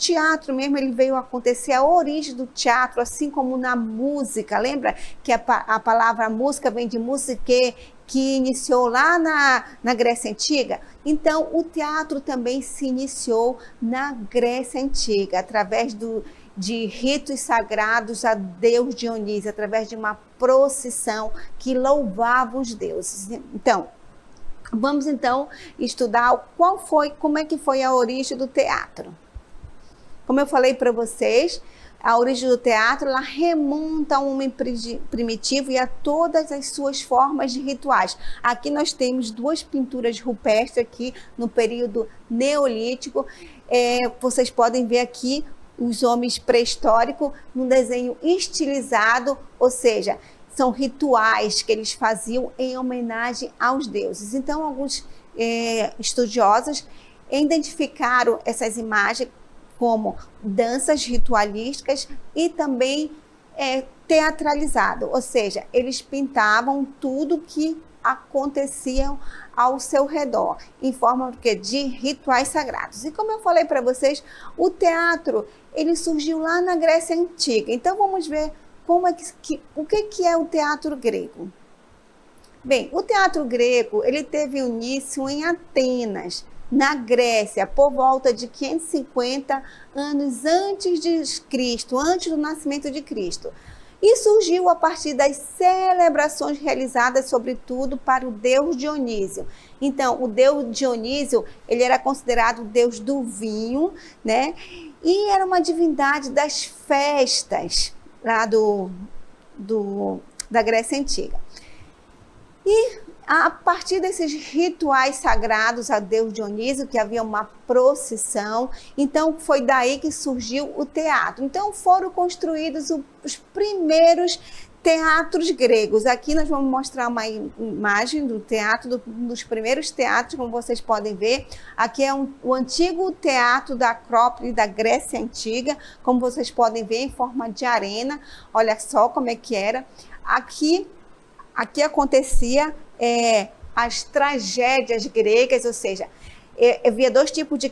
teatro mesmo, ele veio acontecer, a origem do teatro, assim como na música. Lembra que a palavra música vem de musique, que iniciou lá na Grécia Antiga? Então, o teatro também se iniciou na Grécia Antiga, através de ritos sagrados a Deus Dionísio, através de uma procissão que louvava os deuses. Então, vamos então estudar como é que foi a origem do teatro. Como eu falei para vocês, a origem do teatro, ela remonta ao homem primitivo e a todas as suas formas de rituais. Aqui nós temos duas pinturas rupestres aqui no período neolítico. Vocês podem ver aqui os homens pré-históricos num desenho estilizado, ou seja, são rituais que eles faziam em homenagem aos deuses. Então, alguns estudiosos identificaram essas imagens como danças ritualísticas e também teatralizado, ou seja, eles pintavam tudo que acontecia ao seu redor, em forma de rituais sagrados. E como eu falei para vocês, o teatro, ele surgiu lá na Grécia Antiga. Então vamos ver o que é o teatro grego. Bem, o teatro grego, ele teve início em Atenas, na Grécia, por volta de 550 anos antes de Cristo, antes do nascimento de Cristo. E surgiu a partir das celebrações realizadas, sobretudo, para o deus Dionísio. Então, o deus Dionísio, ele era considerado o deus do vinho, né? E era uma divindade das festas lá da Grécia Antiga. E a partir desses rituais sagrados a Deus Dionísio, que havia uma procissão, então foi daí que surgiu o teatro. Então foram construídos os primeiros teatros gregos. Aqui nós vamos mostrar uma imagem do teatro, dos primeiros teatros, como vocês podem ver. Aqui é o antigo teatro da Acrópole da Grécia Antiga, como vocês podem ver, em forma de arena. Olha só como é que era. Aqui acontecia as tragédias gregas, ou seja, havia dois tipos de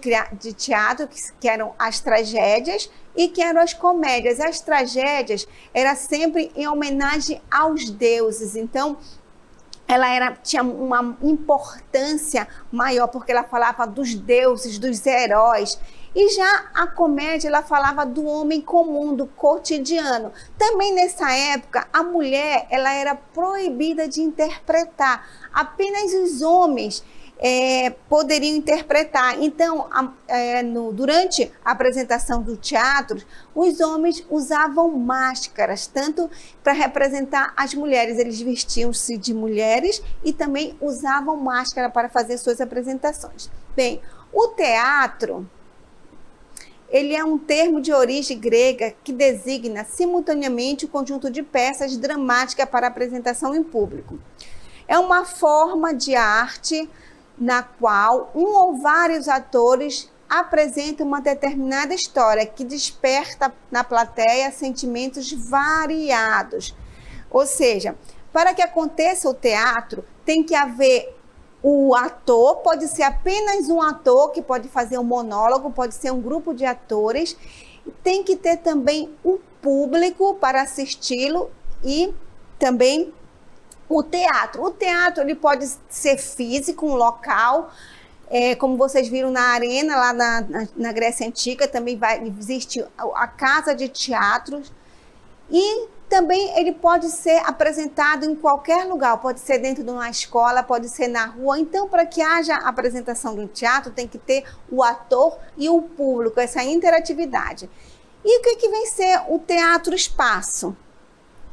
teatro, que eram as tragédias e que eram as comédias. As tragédias eram sempre em homenagem aos deuses, então ela tinha uma importância maior, porque ela falava dos deuses, dos heróis. E já a comédia, ela falava do homem comum, do cotidiano. Também nessa época, a mulher, ela era proibida de interpretar. Apenas os homens poderiam interpretar. Então, durante a apresentação do teatro, os homens usavam máscaras, tanto para representar as mulheres. Eles vestiam-se de mulheres e também usavam máscara para fazer suas apresentações. Bem, o teatro, ele é um termo de origem grega que designa simultaneamente o conjunto de peças dramáticas para apresentação em público. É uma forma de arte na qual um ou vários atores apresentam uma determinada história que desperta na plateia sentimentos variados. Ou seja, para que aconteça o teatro, tem que haver o ator, pode ser apenas um ator que pode fazer um monólogo, pode ser um grupo de atores. Tem que ter também um público para assisti-lo e também o teatro. O teatro, ele pode ser físico, um local, como vocês viram na arena, lá na Grécia Antiga, também vai existir a casa de teatros. E também ele pode ser apresentado em qualquer lugar, pode ser dentro de uma escola, pode ser na rua. Então, para que haja apresentação de um teatro, tem que ter o ator e o público, essa interatividade. E o que vem ser o teatro-espaço?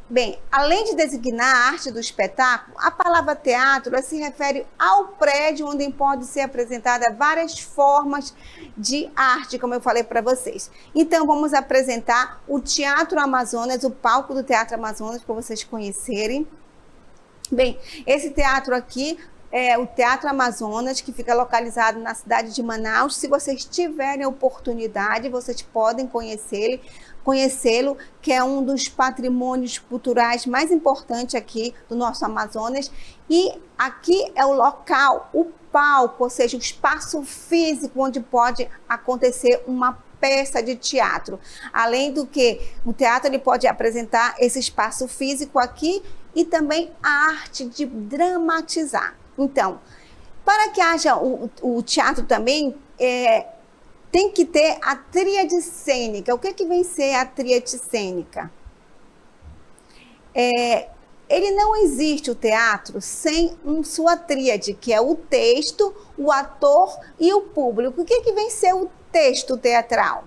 Bem, além de designar a arte do espetáculo, a palavra teatro se refere ao prédio onde pode ser apresentada várias formas de arte, como eu falei para vocês. Então, vamos apresentar o Teatro Amazonas, o palco do Teatro Amazonas, para vocês conhecerem. Bem, esse teatro aqui é o Teatro Amazonas, que fica localizado na cidade de Manaus. Se vocês tiverem a oportunidade, vocês podem conhecê-lo, que é um dos patrimônios culturais mais importantes aqui do nosso Amazonas. E aqui é o local, o palco, ou seja, o espaço físico onde pode acontecer uma peça de teatro. Além do que o teatro ele pode apresentar esse espaço físico aqui e também a arte de dramatizar. Então, para que haja o teatro também, tem que ter a tríade cênica. O que vem ser a tríade cênica? Ele não existe o teatro sem sua tríade, que é o texto, o ator e o público. O que vem ser o texto teatral?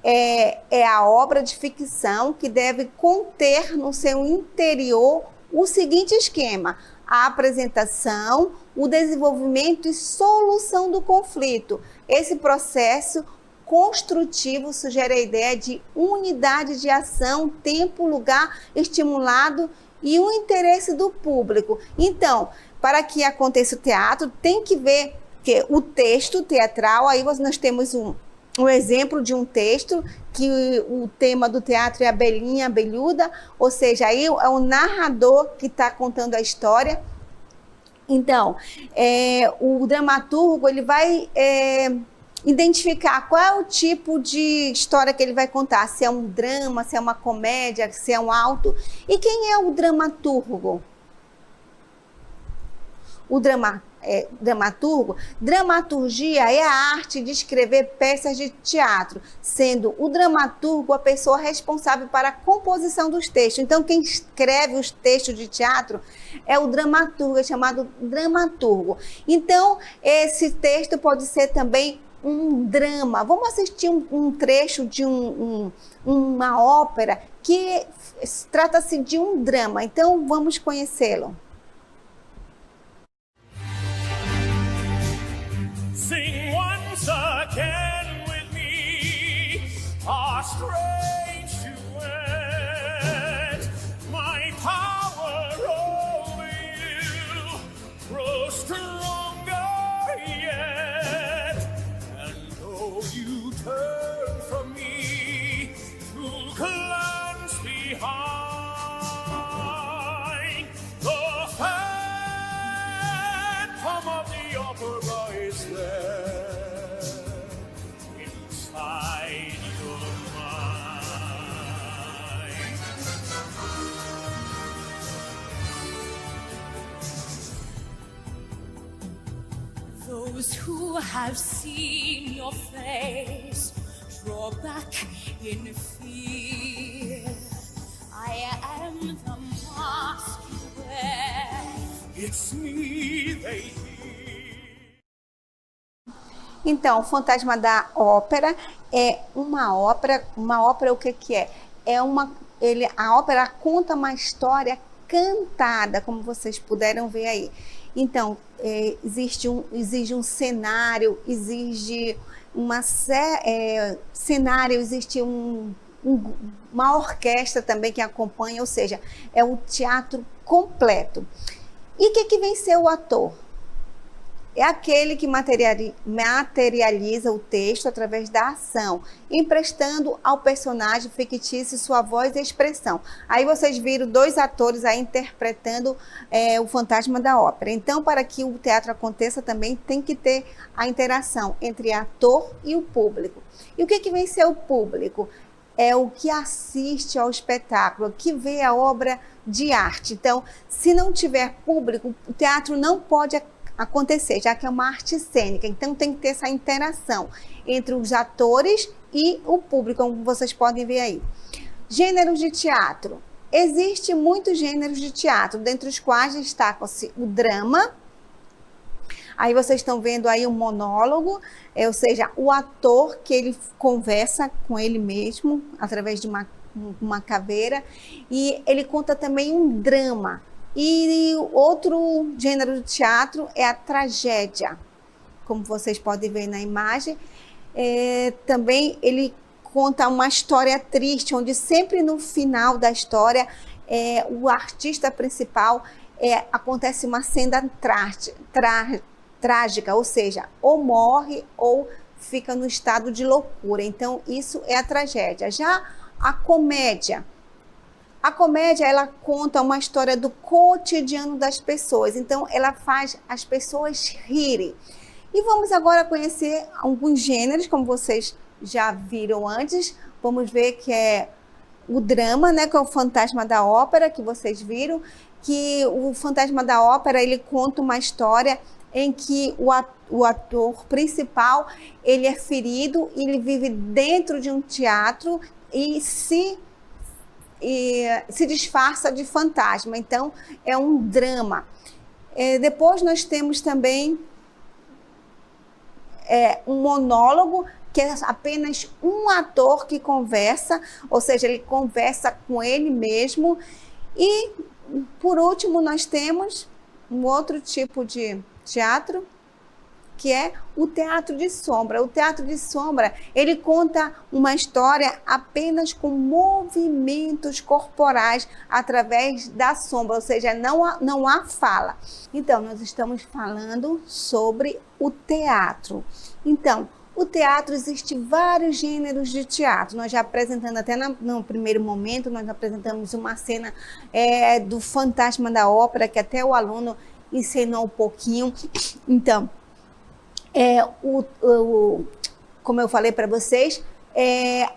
É a obra de ficção que deve conter no seu interior o seguinte esquema: a apresentação, o desenvolvimento e solução do conflito. Esse processo construtivo sugere a ideia de unidade de ação, tempo, lugar estimulado e o interesse do público. Então, para que aconteça o teatro, tem que ver que o texto teatral, aí nós temos um exemplo de um texto, que o tema do teatro é a Belinha, a Abelhuda, ou seja, aí é o narrador que está contando a história. Então, o dramaturgo ele vai identificar qual é o tipo de história que ele vai contar, se é um drama, se é uma comédia, se é um auto. E quem é o dramaturgo? O dramaturgo, dramaturgia é a arte de escrever peças de teatro, sendo o dramaturgo a pessoa responsável para a composição dos textos. Então, quem escreve os textos de teatro é o dramaturgo, é chamado dramaturgo. Então, esse texto pode ser também um drama. Vamos assistir um trecho de uma ópera que trata-se de um drama. Então, vamos conhecê-lo. Sing once again with me, a strange duet. My power over you grows stronger yet. And though you turn from me to glance behind, the phantom of the opera is there inside your mind. Those who have seen your face draw back in fear. I am the mask you wear. It's me they hear. Então, o Fantasma da Ópera é uma ópera. Uma ópera, o que é? A ópera conta uma história cantada, como vocês puderam ver aí. Então, exige um cenário, existe uma orquestra também que acompanha, ou seja, é um teatro completo. E o que vem ser o ator? É aquele que materializa o texto através da ação, emprestando ao personagem fictício sua voz e expressão. Aí vocês viram dois atores aí interpretando o Fantasma da Ópera. Então, para que o teatro aconteça também tem que ter a interação entre ator e o público. E o que vem ser o público? É o que assiste ao espetáculo, que vê a obra de arte. Então, se não tiver público, o teatro não pode acontecer, já que é uma arte cênica. Então, tem que ter essa interação entre os atores e o público, como vocês podem ver aí. Gêneros de teatro. Existem muitos gêneros de teatro, dentre os quais destacam-se o drama. Aí vocês estão vendo aí um monólogo, ou seja, o ator que ele conversa com ele mesmo através de uma caveira, e ele conta também um drama. E outro gênero de teatro é a tragédia, como vocês podem ver na imagem. Também ele conta uma história triste, onde sempre no final da história o artista principal acontece uma cena trágica, ou seja, ou morre ou fica no estado de loucura. Então, isso é a tragédia. Já a comédia, ela conta uma história do cotidiano das pessoas. Então, ela faz as pessoas rirem. E vamos agora conhecer alguns gêneros, como vocês já viram antes. Vamos ver que é o drama, né, que é o Fantasma da Ópera, que vocês viram, que o Fantasma da Ópera, ele conta uma história em que o ator principal, ele é ferido, ele vive dentro de um teatro e se disfarça de fantasma. Então, é um drama. Depois nós temos também um monólogo, que é apenas um ator que conversa, ou seja, ele conversa com ele mesmo. E, por último, nós temos um outro tipo de teatro, que é o teatro de sombra. O teatro de sombra, ele conta uma história apenas com movimentos corporais através da sombra, ou seja, não há fala. Então, nós estamos falando sobre o teatro. Então, o teatro, existe vários gêneros de teatro. Nós já apresentando até no primeiro momento, nós apresentamos uma cena do Fantasma da Ópera, que até o aluno ensinou um pouquinho. Então, como eu falei para vocês,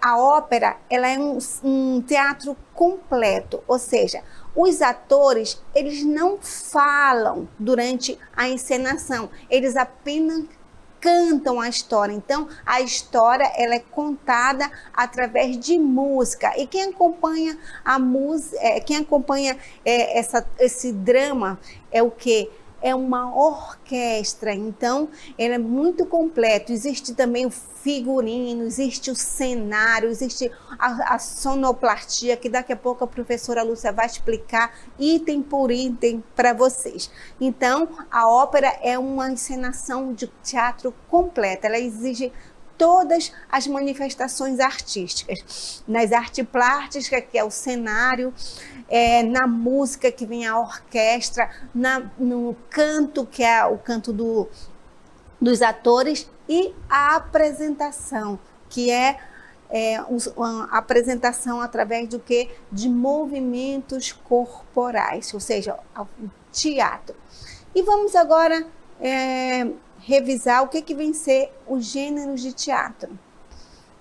a ópera, ela é um teatro completo, ou seja, os atores, eles não falam durante a encenação, eles apenas cantam a história. Então, a história, ela é contada através de música. E quem acompanha a música, esse drama é o quê? É uma orquestra. Então, ele é muito completo. Existe também o figurino, existe o cenário, existe a sonoplastia, que daqui a pouco a professora Lúcia vai explicar item por item para vocês. Então, a ópera é uma encenação de teatro completa. Ela exige todas as manifestações artísticas. Nas artes plásticas, que é o cenário, na música, que vem a orquestra, no canto, que é o canto dos atores, e a apresentação, que é a apresentação através do quê? De movimentos corporais, ou seja, o teatro. E vamos agora revisar o que vem ser os gêneros de teatro.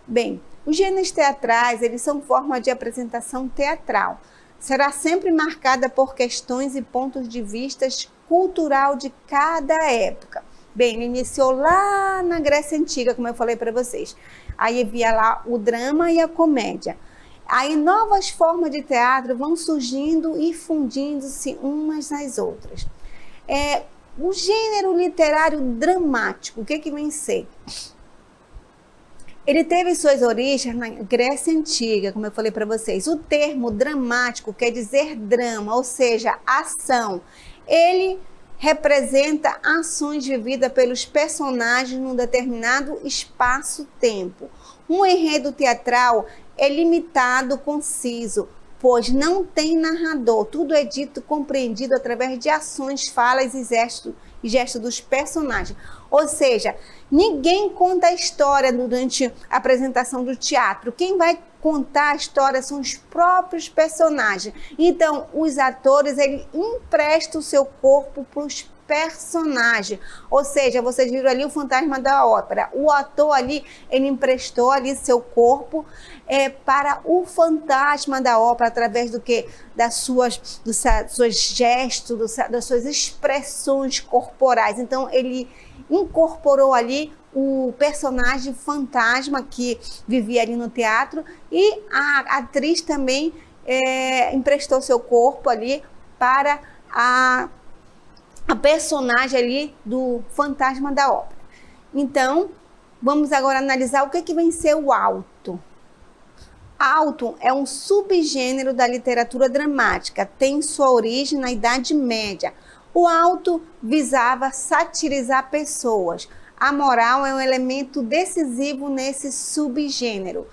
Bem, os gêneros teatrais, eles são forma de apresentação teatral. Será sempre marcada por questões e pontos de vista cultural de cada época. Bem, ele iniciou lá na Grécia Antiga, como eu falei para vocês. Aí havia lá o drama e a comédia. Aí novas formas de teatro vão surgindo e fundindo-se umas nas outras. O gênero literário dramático, o que vem ser? Ele teve suas origens na Grécia Antiga, como eu falei para vocês. O termo dramático quer dizer drama, ou seja, ação. Ele representa ações vividas pelos personagens num determinado espaço-tempo. Um enredo teatral é limitado, conciso, pois não tem narrador. Tudo é dito, compreendido através de ações, falas e gestos dos personagens. Ou seja, ninguém conta a história durante a apresentação do teatro. Quem vai contar a história são os próprios personagens. Então, os atores, eles emprestam o seu corpo para os personagens. Ou seja, vocês viram ali o Fantasma da Ópera. O ator ali, ele emprestou ali seu corpo para o fantasma da ópera, através do quê? Dos seus gestos, das suas expressões corporais. Então, ele incorporou ali o personagem fantasma que vivia ali no teatro, e a atriz também emprestou seu corpo ali para a personagem ali do Fantasma da Ópera. Então, vamos agora analisar o que vem ser o alto. Alto é um subgênero da literatura dramática, tem sua origem na Idade Média. O alto visava satirizar pessoas. A moral é um elemento decisivo nesse subgênero.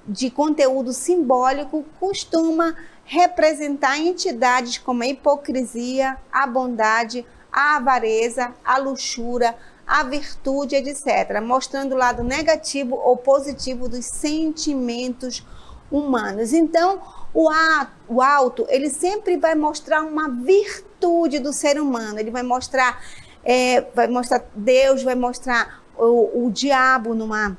De conteúdo simbólico, costuma representar entidades como a hipocrisia, a bondade, a avareza, a luxúria, a virtude, etc., mostrando o lado negativo ou positivo dos sentimentos humanos. Então, o alto, ele sempre vai mostrar uma virtude do ser humano, ele vai mostrar vai mostrar Deus, vai mostrar o diabo numa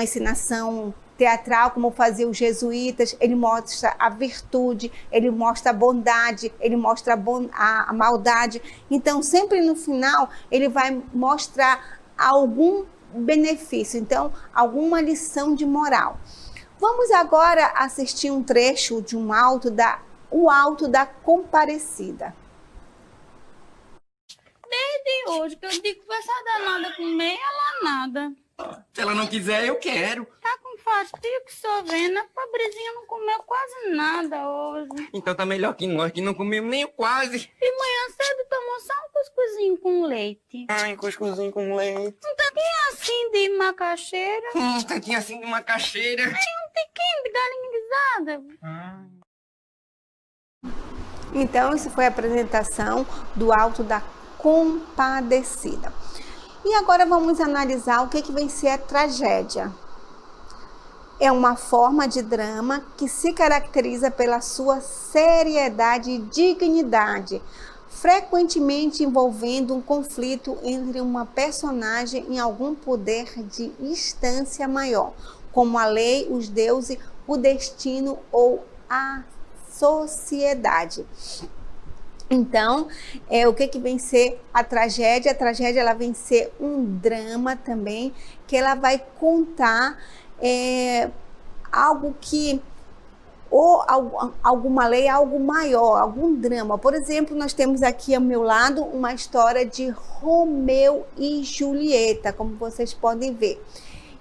encenação teatral, como faziam os jesuítas. Ele mostra a virtude, ele mostra a bondade, ele mostra a maldade. Então, sempre no final, ele vai mostrar algum benefício, então, alguma lição de moral. Vamos agora assistir um trecho de o Alto da Comparecida. Desde hoje que eu digo que essa danada comer, ela nada. Se ela não quiser, eu quero. Tá com fastidio que só vendo, a pobrezinha não comeu quase nada hoje. Então tá melhor que nós, que não comemos nem o quase. E manhã cedo tomou só um cuscuzinho com leite. Ai, cuscuzinho com leite. Um tantinho assim de macaxeira. Um tantinho assim de macaxeira. E um tiquinho de galinha guisada. Então, isso foi a apresentação do Alto da Compadecida. E agora vamos analisar o que vem ser a tragédia. É uma forma de drama que se caracteriza pela sua seriedade e dignidade, frequentemente envolvendo um conflito entre uma personagem e algum poder de instância maior, como a lei, os deuses, o destino ou a sociedade. Então, o que vem ser a tragédia? A tragédia ela vem ser um drama também, que ela vai contar algo que, ou alguma lei, algo maior, algum drama. Por exemplo, nós temos aqui ao meu lado uma história de Romeu e Julieta, como vocês podem ver.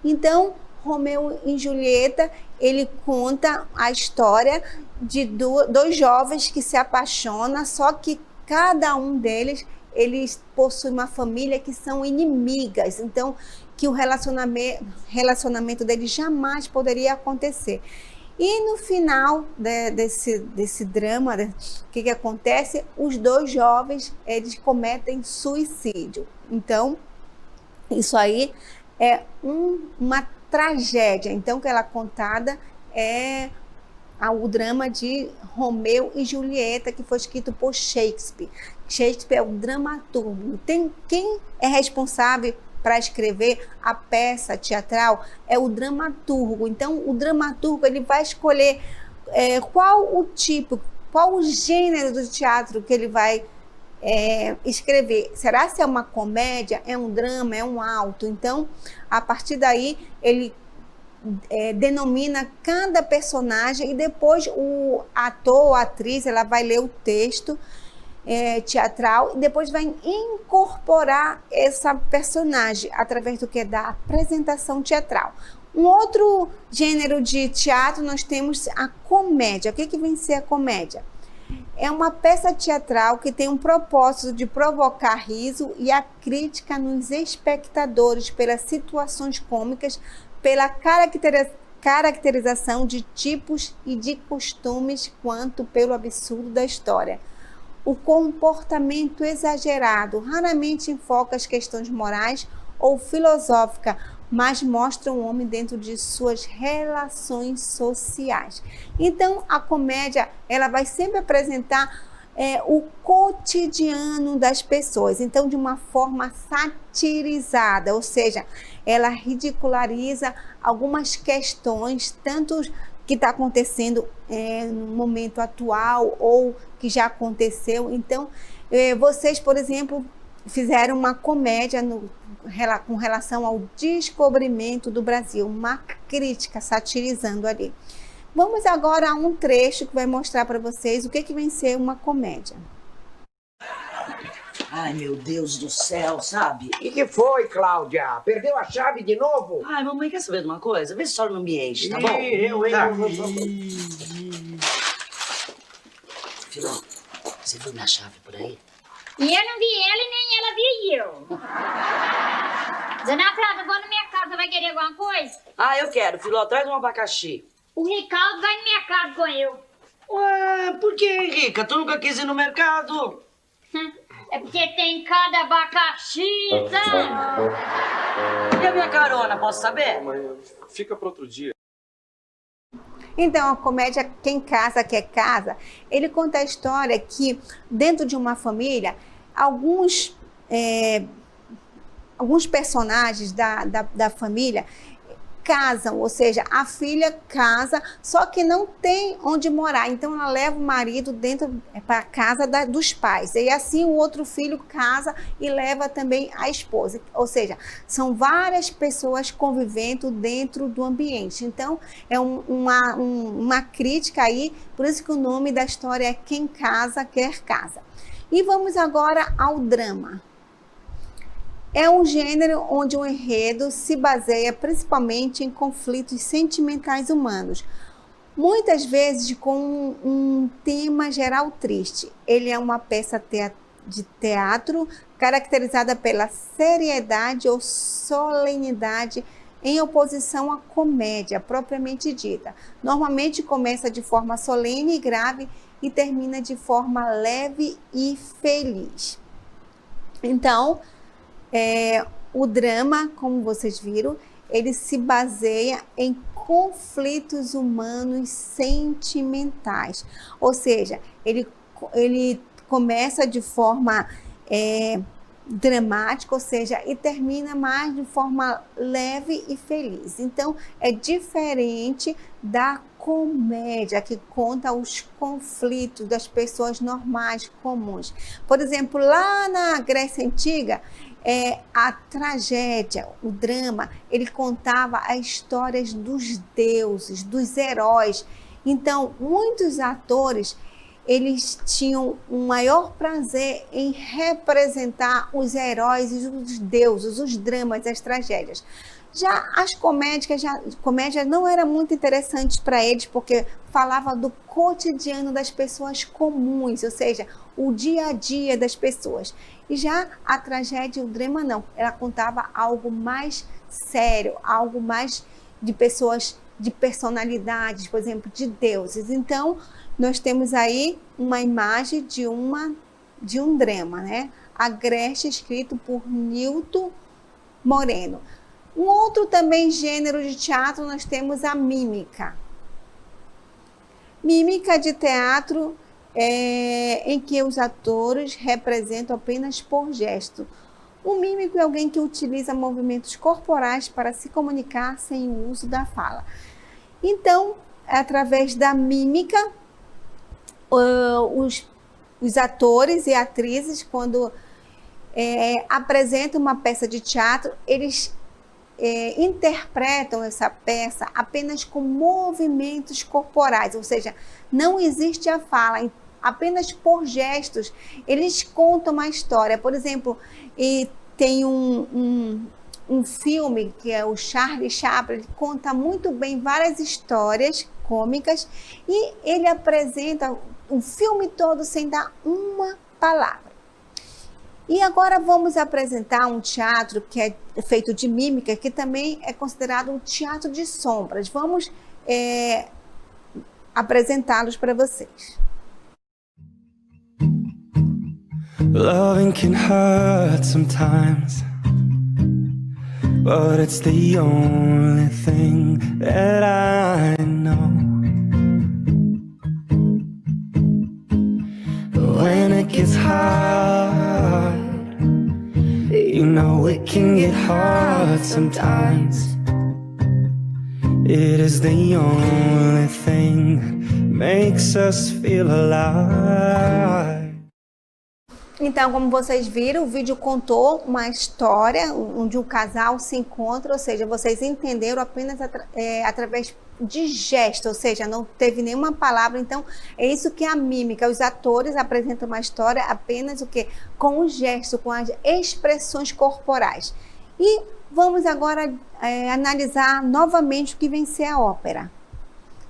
Então, Romeu e Julieta, ele conta a história de dois jovens que se apaixonam, só que cada um deles, eles possuem uma família que são inimigas, então que o relacionamento deles jamais poderia acontecer. E no final desse drama, o que acontece? Os dois jovens, eles cometem suicídio. Então, isso aí é uma tragédia. Então, que ela contada é o drama de Romeu e Julieta, que foi escrito por Shakespeare. Shakespeare é o dramaturgo. Quem é responsável para escrever a peça teatral é o dramaturgo. Então, o dramaturgo ele vai escolher qual o tipo, qual o gênero do teatro que ele vai escrever. Será se é uma comédia, é um drama, é um alto? Então, a partir daí, ele denomina cada personagem e depois o ator ou atriz ela vai ler o texto teatral e depois vai incorporar essa personagem através do que? Da apresentação teatral. Um outro gênero de teatro nós temos a comédia. O que vem ser a comédia? É uma peça teatral que tem um propósito de provocar riso e a crítica nos espectadores pelas situações cômicas, pela caracterização de tipos e de costumes, quanto pelo absurdo da história. O comportamento exagerado raramente enfoca as questões morais ou filosóficas, mas mostra o homem dentro de suas relações sociais. Então, a comédia ela vai sempre apresentar o cotidiano das pessoas, então de uma forma satirizada, ou seja, ela ridiculariza algumas questões, tanto que está acontecendo no momento atual ou que já aconteceu. Então, vocês, por exemplo, fizeram uma comédia com relação ao descobrimento do Brasil, uma crítica satirizando ali. Vamos agora a um trecho que vai mostrar para vocês o que vem ser uma comédia. Ai, meu Deus do céu, sabe? O que foi, Cláudia? Perdeu a chave de novo? Ai, mamãe, quer saber de uma coisa? Vê se só não me enche, tá bom? Filó, você viu minha chave por aí? E eu não vi ela e nem ela vi eu. Dona Flávia, vou na minha casa, vai querer alguma coisa? Ah, eu quero, Filó, traz um abacaxi. O Ricardo vai na minha casa com eu. Ué, por que, Henrica? Tu nunca quis ir no mercado? É porque tem cada abacaxi, tá? E a minha carona, posso saber? Mãe, fica para outro dia. Então, a comédia Quem Casa Quer Casa, ele conta a história que dentro de uma família, alguns alguns personagens da família casam, ou seja, a filha casa, só que não tem onde morar, então ela leva o marido dentro para a casa dos pais, e assim o outro filho casa e leva também a esposa, ou seja, são várias pessoas convivendo dentro do ambiente, então é uma crítica aí, por isso que o nome da história é Quem Casa Quer Casa. E vamos agora ao drama. É um gênero onde o enredo se baseia principalmente em conflitos sentimentais humanos, muitas vezes com um tema geral triste. Ele é uma peça de teatro caracterizada pela seriedade ou solenidade em oposição à comédia propriamente dita. Normalmente começa de forma solene e grave e termina de forma leve e feliz. Então, o drama, como vocês viram, ele se baseia em conflitos humanos sentimentais. Ou seja, ele começa de forma dramática, ou seja, e termina mais de forma leve e feliz. Então, é diferente da comédia, que conta os conflitos das pessoas normais, comuns. Por exemplo, lá na Grécia Antiga, a tragédia, o drama, ele contava as histórias dos deuses, dos heróis. Então, muitos atores, eles tinham um maior prazer em representar os heróis e os deuses, os dramas, as tragédias. Já as comédias não eram muito interessantes para eles, porque falava do cotidiano das pessoas comuns, ou seja, o dia a dia das pessoas. E já a tragédia e o drama não, ela contava algo mais sério, algo mais de pessoas, de personalidades, por exemplo, de deuses. Então, nós temos aí uma imagem de um drama, né? Agreste, escrito por Nilton Moreno. Um outro também gênero de teatro, nós temos a mímica. Mímica de teatro em que os atores representam apenas por gesto. O mímico é alguém que utiliza movimentos corporais para se comunicar sem o uso da fala. Então, através da mímica, os atores e atrizes, quando apresentam uma peça de teatro, eles interpretam essa peça apenas com movimentos corporais, ou seja, não existe a fala, apenas por gestos eles contam uma história. Por exemplo, tem um filme que é o Charlie Chaplin, ele conta muito bem várias histórias cômicas e ele apresenta o filme todo sem dar uma palavra. E agora vamos apresentar um teatro que é feito de mímica, que também é considerado um teatro de sombras. Vamos apresentá-los para vocês. Loving can hurt sometimes, but it's the only thing that I know. When it gets hard, you know it can get hard sometimes. It is the only thing that makes us feel alive. Então, como vocês viram, o vídeo contou uma história onde um casal se encontra, ou seja, vocês entenderam apenas através de gesto, ou seja, não teve nenhuma palavra. Então, é isso que é a mímica. Os atores apresentam uma história apenas com o gesto, com as expressões corporais. E vamos agora analisar novamente o que vem ser a ópera.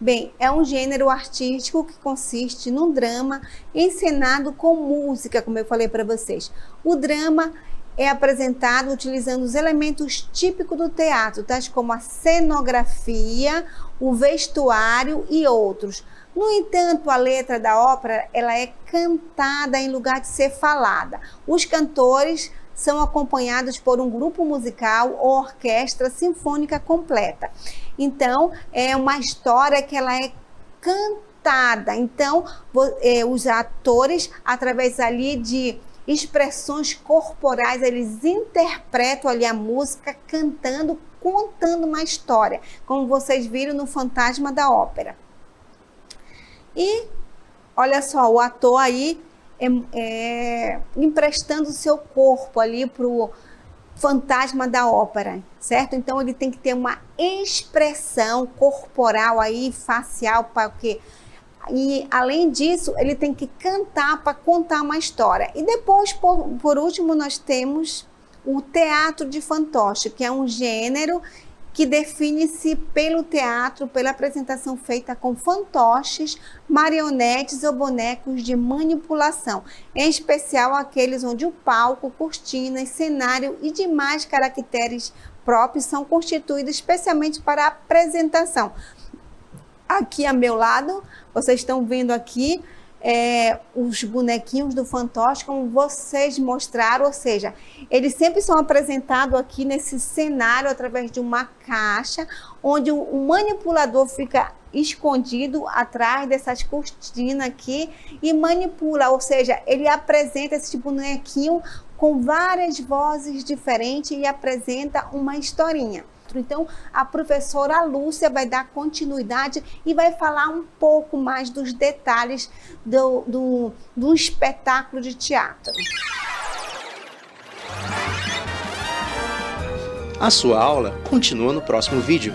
Bem, é um gênero artístico que consiste num drama encenado com música, como eu falei para vocês. O drama é apresentado utilizando os elementos típicos do teatro, tais como a cenografia, o vestuário e outros. No entanto, a letra da ópera ela é cantada em lugar de ser falada. Os cantores são acompanhados por um grupo musical ou orquestra sinfônica completa. Então, é uma história que ela é cantada. Então, os atores, através ali de expressões corporais, eles interpretam ali a música cantando, contando uma história, como vocês viram no Fantasma da Ópera. E olha só, o ator aí emprestando o seu corpo ali para o fantasma da ópera, certo? Então ele tem que ter uma expressão corporal aí, facial, para quê? E além disso, ele tem que cantar para contar uma história. E depois, por último, nós temos o teatro de fantoche, que é um gênero que define-se pelo teatro, pela apresentação feita com fantoches, marionetes ou bonecos de manipulação, em especial aqueles onde o palco, cortinas, cenário e demais caracteres próprios são constituídos especialmente para a apresentação. Aqui a meu lado, vocês estão vendo aqui os bonequinhos do fantoche, como vocês mostraram, ou seja, eles sempre são apresentados aqui nesse cenário através de uma caixa, onde o manipulador fica escondido atrás dessas cortinas aqui e manipula, ou seja, ele apresenta esse bonequinho com várias vozes diferentes e apresenta uma historinha. Então, a professora Lúcia vai dar continuidade e vai falar um pouco mais dos detalhes do espetáculo de teatro. A sua aula continua no próximo vídeo.